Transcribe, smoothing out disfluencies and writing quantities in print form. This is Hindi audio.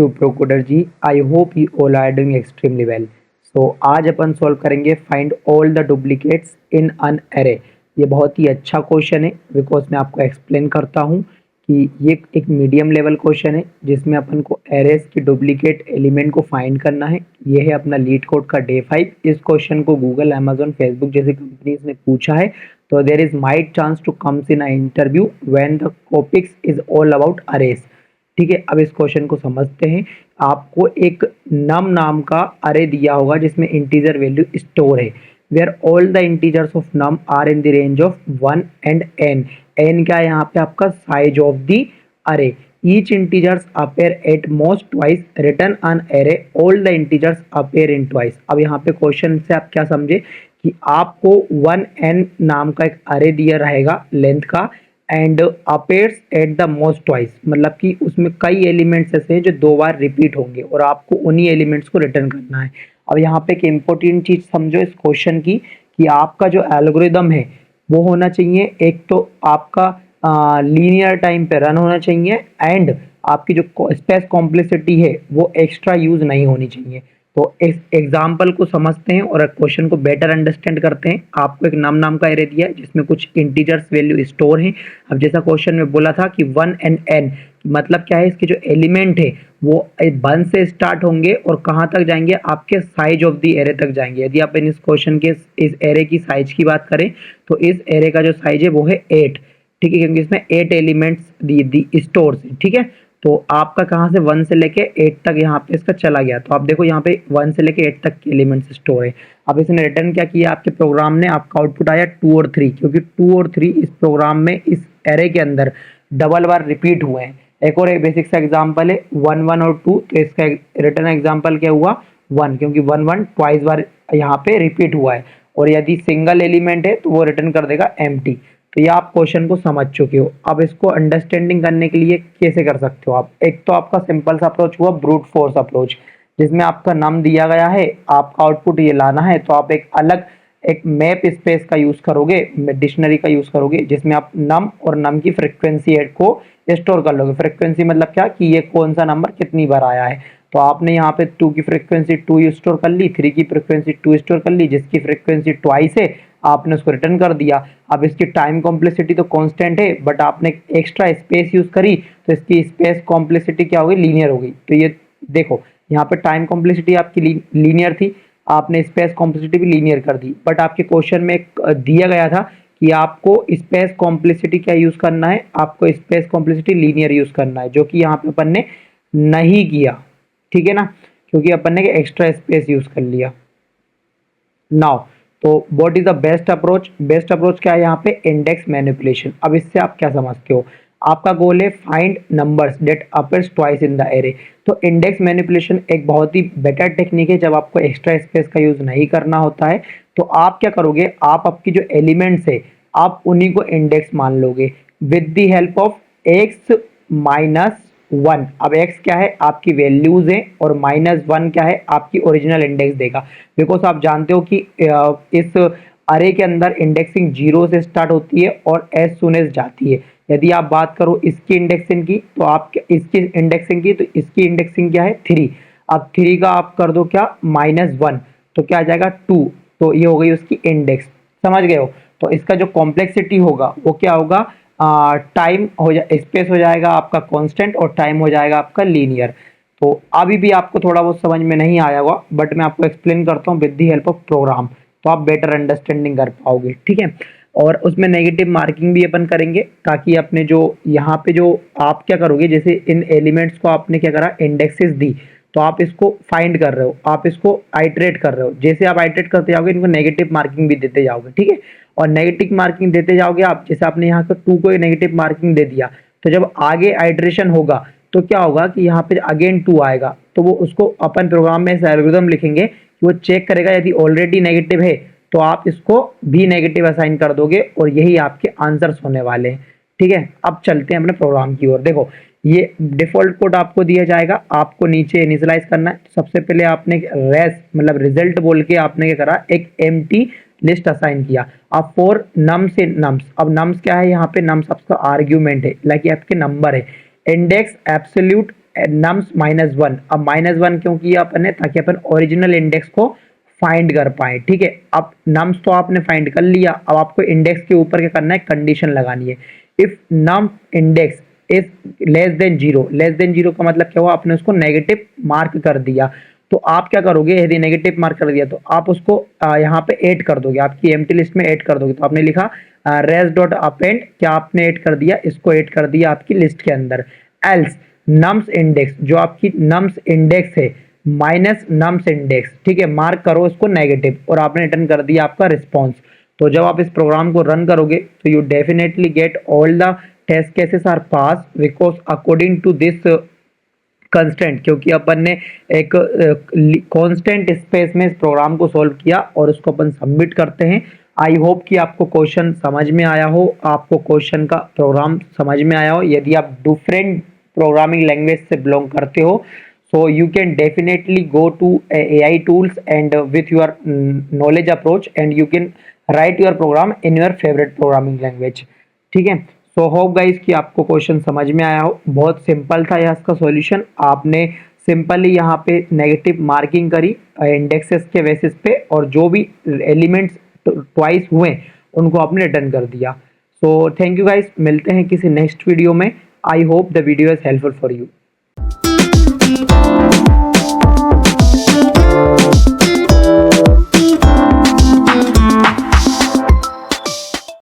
Pro coder ji. I hope you all are doing extremely well. So आज अपन सॉल्व करेंगे find all the duplicates in an array. ये बहुत ही अच्छा क्वेश्चन है बिकॉज मैं आपको एक्सप्लेन करता हूँ कि ये एक मीडियम लेवल क्वेश्चन है जिसमें अपन को एरेस की डुप्लीकेट एलिमेंट को फाइंड करना है। ये है अपना लीड कोड का डे 5। इस क्वेश्चन को गूगल, अमेजोन, फेसबुक जैसी कंपनीज ने पूछा है, तो there is might chance to comes in a interview when the topics is all about arrays. ठीक है, अब इस क्वेश्चन को समझते हैं। आपको एक नम नाम का अरे दिया होगा जिसमें इंटीजर वैल्यू स्टोर है, where all the integers of nums are in the range of 1 and n। n क्या है यहाँ पे आपका size of the array. Each integers appear at most twice return an array, all the integers appear in twice. अब यहाँ पे क्वेश्चन से आप क्या समझे कि आपको 1n नाम का एक अरे दिया रहेगा लेंथ का, and appears at the most twice, मतलब कि उसमें कई एलिमेंट्स ऐसे हैं जो 2 बार रिपीट होंगे और आपको उन्हीं एलिमेंट्स को रिटर्न करना है। अब यहाँ पे एक इम्पोर्टेंट चीज समझो इस क्वेश्चन की कि आपका जो एल्गोरिदम है वो होना चाहिए, एक तो आपका लीनियर टाइम पे रन होना चाहिए, एंड आपकी जो स्पेस कॉम्प्लेक्सिटी है वो एक्स्ट्रा यूज नहीं होनी चाहिए। तो इस एग्जाम्पल को समझते हैं और क्वेश्चन को बेटर अंडरस्टैंड करते हैं। आपको एक नाम का एरे दिया है जिसमें कुछ इंटीजर्स वैल्यू स्टोर है। अब जैसा क्वेश्चन में बोला था कि 1 एंड n, मतलब क्या है, इसके जो एलिमेंट है वो 1 से स्टार्ट होंगे और कहाँ तक जाएंगे, आपके साइज ऑफ द एरे तक जाएंगे। यदि आप इस क्वेश्चन के इस एरे की साइज की बात करें तो इस एरे का जो साइज है वो है 8। ठीक है, क्योंकि इसमें 8 एलिमेंट्स दी स्टोर है। ठीक है, तो आपका कहाँ से 1 से लेके 8 तक यहाँ पे इसका चला गया। तो आप देखो यहाँ पे 1 से लेके 8 तक के एलिमेंट्स स्टोर है। अब इसने रिटर्न क्या किया आपके प्रोग्राम ने, आपका आउटपुट आया 2 और 3, क्योंकि 2 और 3 इस प्रोग्राम में इस एरे के अंदर डबल बार रिपीट हुए हैं। एक और एक बेसिक सा एग्जाम्पल है 1 1 और 2, तो इसका रिटर्न एग्जाम्पल क्या हुआ 1, क्योंकि 1 1 ट्वाइस बार यहाँ पे रिपीट हुआ है। और यदि सिंगल एलिमेंट है तो वो रिटर्न कर देगा एम्प्टी। तो ये आप क्वेश्चन को समझ चुके हो। अब इसको अंडरस्टैंडिंग करने के लिए कैसे कर सकते हो आप, एक तो आपका सिंपल सा अप्रोच हुआ ब्रूट फोर्स अप्रोच, जिसमें आपका नम दिया गया है, आपका आउटपुट ये लाना है, तो आप एक अलग एक मैप स्पेस का यूज करोगे, डिक्शनरी का यूज करोगे, जिसमें आप नम और नम की फ्रीक्वेंसी को स्टोर कर लोगे। फ्रीक्वेंसी मतलब क्या कि ये कौन सा नंबर कितनी बार आया है। तो आपने यहाँ पे 2 की फ्रीक्वेंसी 2 स्टोर कर ली, 3 की फ्रीक्वेंसी 2 स्टोर कर ली, जिसकी फ्रीक्वेंसी ट्वाइस है आपने उसको रिटर्न कर दिया। अब इसकी टाइम कॉम्प्लेक्सिटी तो कांस्टेंट है, बट आपने एक्स्ट्रा स्पेस यूज करी तो इसकी स्पेस कॉम्प्लेक्सिटी क्या होगी, लीनियर होगी। तो ये देखो यहाँ पे टाइम कॉम्प्लेक्सिटी आपकी लीनियर थी, आपने स्पेस कॉम्प्लेक्सिटी भी लीनियर कर दी, बट आपके क्वेश्चन में दिया गया था कि आपको स्पेस कॉम्प्लेक्सिटी क्या यूज करना है, आपको स्पेस कॉम्प्लेक्सिटी लीनियर यूज करना है, जो कि यहाँ पे अपन ने नहीं किया। ठीक है ना, क्योंकि अपन ने एक्स्ट्रा स्पेस यूज कर लिया। नाउ तो what is the best approach, best approach क्या है यहाँ पे, इंडेक्स मैनिपुलेशन। अब इससे आप क्या समझते हो, आपका गोल है find numbers that appears twice in the array. तो इंडेक्स मैनिपुलेशन एक बहुत ही बेटर टेक्निक है जब आपको एक्स्ट्रा स्पेस का यूज नहीं करना होता है। तो आप क्या करोगे, आप आपकी जो एलिमेंट्स है आप उन्हीं को इंडेक्स मान लोगे with the help of x minus 1। अब x क्या है, आपकी वैल्यूज है, और -1 क्या है, आपकी ओरिजिनल इंडेक्स देगा। बिकॉज आप जानते हो कि इस अरे के अंदर इंडेक्सिंग 0 से स्टार्ट होती है और एज सुन एज जाती है। यदि आप बात करो इसकी इंडेक्सिंग की, तो आप इसकी इंडेक्सिंग की, तो इसकी इंडेक्सिंग क्या है 3। अब 3 का आप कर दो क्या -1, तो क्या आ जाएगा 2। तो ये हो गई उसकी इंडेक्स, समझ गए हो। तो इसका जो कॉम्प्लेक्सिटी होगा वो क्या होगा, टाइम हो जा स्पेस हो जाएगा आपका कांस्टेंट और टाइम हो जाएगा आपका लीनियर। तो अभी भी आपको थोड़ा बहुत समझ में नहीं आया होगा, बट मैं आपको एक्सप्लेन करता हूँ with the help of program, तो आप बेटर अंडरस्टैंडिंग कर पाओगे। ठीक है, और उसमें नेगेटिव मार्किंग भी अपन करेंगे, ताकि अपने जो यहाँ पे जो आप क्या करोगे, जैसे इन एलिमेंट्स को आपने क्या करा, इंडेक्सेस दी, तो आप इसको फाइंड कर रहे हो, आप इसको आइटरेट कर रहे हो। जैसे आप आइटरेट करते जाओगे इनको नेगेटिव मार्किंग भी देते जाओगे। ठीक है, और नेगेटिव मार्किंग देते जाओगे आप, जैसे आपने यहाँ पे 2 को नेगेटिव मार्किंग दे दिया, तो जब आगे आइटरेशन होगा तो क्या होगा कि यहाँ पे अगेन 2 आएगा, तो वो उसको अपन प्रोग्राम में ऐसा एल्गोरिथम लिखेंगे कि वो चेक करेगा, यदि ऑलरेडी नेगेटिव है तो आप इसको भी नेगेटिव असाइन कर दोगे और यही आपके आंसर्स होने वाले हैं। ठीक है, अब चलते हैं अपने प्रोग्राम की ओर। देखो ये डिफॉल्ट कोड आपको दिया जाएगा, आपको नीचे इनिशियलाइज करना है। सबसे पहले आपने रेस मतलब रिजल्ट बोल के आपने क्या करा, एक एम्प्टी लिस्ट असाइन किया। अब फॉर नम्स इन नम्स, अब नम्स क्या है, यहाँ पे नम्स आपका आर्ग्यूमेंट है, लाइक आपके नंबर है। Index absolute nums -1। अब -1 क्यों किया अपन ने, ताकि अपन ओरिजिनल इंडेक्स को फाइंड कर पाए, ठीक है। अब नम्स तो आपने फाइंड कर लिया, अब आपको इंडेक्स के ऊपर क्या करना है, कंडीशन लगानी है। If num index is less than 0, less than 0 का मतलब क्या हुआ, आपने उसको नेगेटिव मार्क कर दिया। तो आप क्या करोगे, यदि नेगेटिव मार्क कर दिया तो आप उसको यहाँ पे ऐड कर दोगे, आपकी एम्प्टी लिस्ट में ऐड कर दोगे। तो आपने लिखा रेस डॉट अपेंड, क्या आपने ऐड कर दिया, इसको ऐड कर दिया आपकी लिस्ट के अंदर। एल्स नम्स इंडेक्स, जो आपकी नम्स इंडेक्स है माइनस नम्स इंडेक्स, ठीक है, मार्क करो उसको नेगेटिव, और आपने रिटर्न कर दिया आपका रिस्पॉन्स। तो जब आप इस प्रोग्राम को रन करोगे तो you definitely get all the test cases are pass because according to this constant, क्योंकि अपन ने एक कांस्टेंट स्पेस में इस प्रोग्राम को सॉल्व किया और उसको अपन सबमिट करते हैं। आई होप कि आपको क्वेश्चन समझ में आया हो, आपको क्वेश्चन का प्रोग्राम समझ में आया हो। यदि आप डिफरेंट प्रोग्रामिंग लैंग्वेज से बिलोंग करते हो, so you can definitely go to AI tools and with your knowledge approach and you can write your program in your favorite programming language, ठीक है। सो होप गाइस कि आपको क्वेश्चन समझ में आया हो। बहुत सिंपल था यह इसका सॉल्यूशन, आपने सिंपली यहाँ पे नेगेटिव मार्किंग करी इंडेक्सेस के बेसिस पे, और जो भी एलिमेंट्स ट्वाइस हुए उनको आपने रिटर्न कर दिया। सो थैंक यू गाइस, मिलते हैं किसी नेक्स्ट वीडियो में। I hope the video is helpful for you.